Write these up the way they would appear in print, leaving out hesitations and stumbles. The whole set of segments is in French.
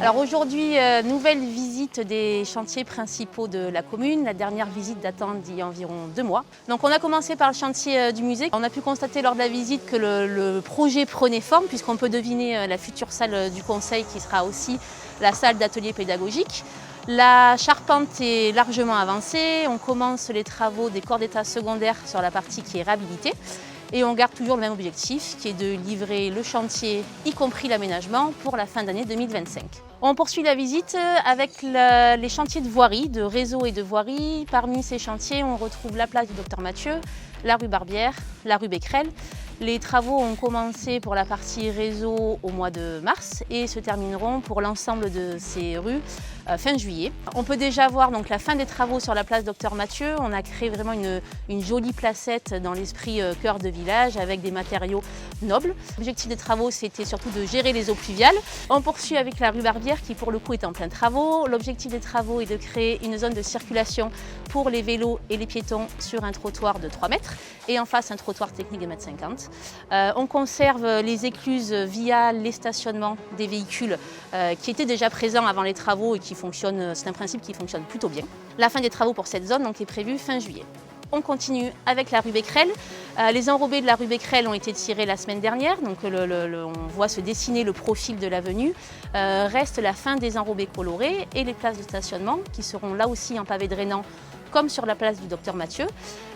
Alors aujourd'hui, nouvelle visite des chantiers principaux de la commune. La dernière visite datant d'il y a environ 2 mois. Donc on a commencé par le chantier du musée. On a pu constater lors de la visite que le projet prenait forme puisqu'on peut deviner la future salle du conseil qui sera aussi la salle d'atelier pédagogique. La charpente est largement avancée. On commence les travaux des corps d'état secondaires sur la partie qui est réhabilitée. Et on garde toujours le même objectif qui est de livrer le chantier, y compris l'aménagement, pour la fin d'année 2025. On poursuit la visite avec les chantiers de voirie, de réseau et de voirie. Parmi ces chantiers, on retrouve la place du Docteur Mathieu, la rue Barbière, la rue Becquerel. Les travaux ont commencé pour la partie réseau au mois de mars et se termineront pour l'ensemble de ces rues fin juillet. On peut déjà voir donc la fin des travaux sur la place Docteur Mathieu. On a créé vraiment une jolie placette dans l'esprit cœur de village avec des matériaux nobles. L'objectif des travaux, c'était surtout de gérer les eaux pluviales. On poursuit avec la rue Barbière qui pour le coup est en plein travaux. L'objectif des travaux est de créer une zone de circulation pour les vélos et les piétons sur un trottoir de 3 mètres et en face un trottoir technique de 1,50 m. On conserve les écluses via les stationnements des véhicules qui étaient déjà présents avant les travaux et qui fonctionnent, c'est un principe qui fonctionne plutôt bien. La fin des travaux pour cette zone donc, est prévue fin juillet. On continue avec la rue Becquerel. Les enrobés de la rue Becquerel ont été tirés la semaine dernière, donc on voit se dessiner le profil de l'avenue. Reste la fin des enrobés colorés et les places de stationnement qui seront là aussi en pavé drainant comme sur la place du Docteur Mathieu.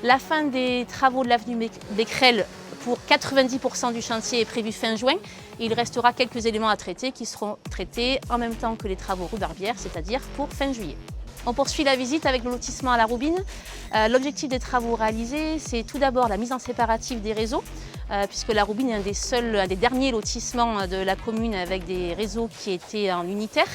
La fin des travaux de l'avenue Becquerel pour 90% du chantier est prévue fin juin. Il restera quelques éléments à traiter qui seront traités en même temps que les travaux rue Barbière, c'est-à-dire pour fin juillet. On poursuit la visite avec le lotissement à la Roubine. L'objectif des travaux réalisés, c'est tout d'abord la mise en séparatif des réseaux, puisque la Roubine est un des derniers lotissements de la commune avec des réseaux qui étaient en unitaire.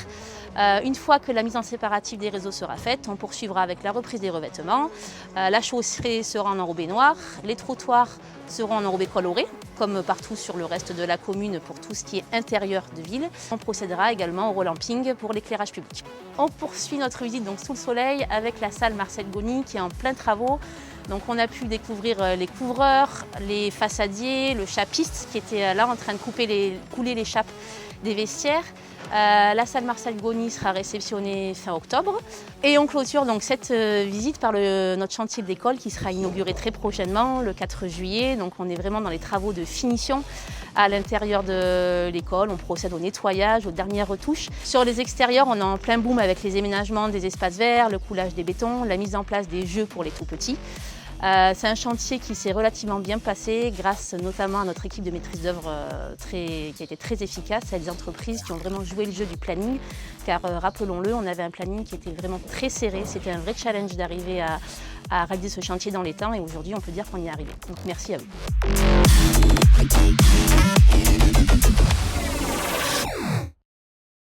Une fois que la mise en séparatif des réseaux sera faite, on poursuivra avec la reprise des revêtements. La chaussée sera en enrobé noir, les trottoirs seront en enrobé coloré, comme partout sur le reste de la commune pour tout ce qui est intérieur de ville. On procédera également au relamping pour l'éclairage public. On poursuit notre visite donc sous le soleil avec la salle Marcel Goni qui est en plein travaux. Donc on a pu découvrir les couvreurs, les façadiers, le chapiste qui était là en train de couler les chapes des vestiaires. La salle Marcel Goni sera réceptionnée fin octobre. Et on clôture donc cette visite par notre chantier de l'école qui sera inauguré très prochainement, le 4 juillet. Donc on est vraiment dans les travaux de finition à l'intérieur de l'école. On procède au nettoyage, aux dernières retouches. Sur les extérieurs, on est en plein boom avec les aménagements des espaces verts, le coulage des bétons, la mise en place des jeux pour les tout-petits. C'est un chantier qui s'est relativement bien passé grâce notamment à notre équipe de maîtrise d'œuvre qui a été très efficace, à des entreprises qui ont vraiment joué le jeu du planning car rappelons-le, on avait un planning qui était vraiment très serré, c'était un vrai challenge d'arriver à réaliser ce chantier dans les temps et aujourd'hui on peut dire qu'on y est arrivé. Donc merci à vous.